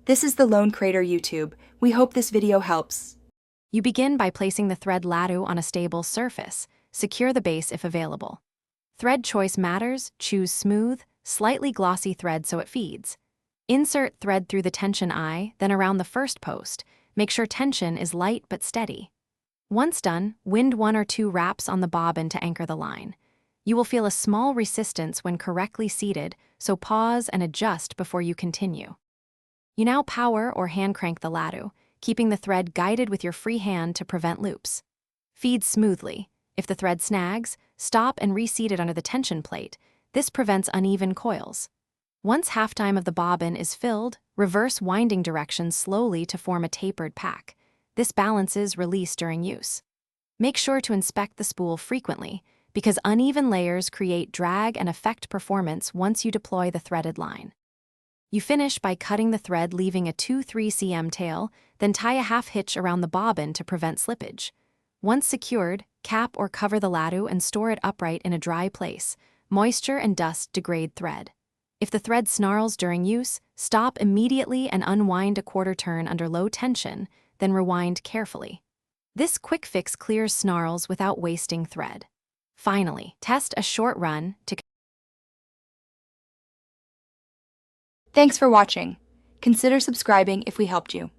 This is the Lone Crater YouTube. We hope this video helps. You begin by placing the thread Lattu on a stable surface. Secure the base if available. Thread choice matters. Choose smooth, slightly glossy thread so it feeds. Insert thread through the tension eye, then around the first post. Make sure tension is light but steady. Once done, wind 1 or 2 wraps on the bobbin to anchor the line. You will feel a small resistance when correctly seated, so pause and adjust before you continue. You now power or hand crank the Lattu, keeping the thread guided with your free hand to prevent loops. Feed smoothly. If the thread snags, stop and reseat it under the tension plate. This prevents uneven coils. Once halftime of the bobbin is filled, reverse winding direction slowly to form a tapered pack. This balances release during use. Make sure to inspect the spool frequently, because uneven layers create drag and affect performance once you deploy the threaded line. You finish by cutting the thread, leaving a 2-3 cm tail, then tie a half hitch around the bobbin to prevent slippage. Once secured, cap or cover the Lattu and store it upright in a dry place. Moisture and dust degrade thread. If the thread snarls during use, stop immediately and unwind a quarter turn under low tension, then rewind carefully. This quick fix clears snarls without wasting thread. Finally, test a short run to. Thanks for watching. Consider subscribing if we helped you.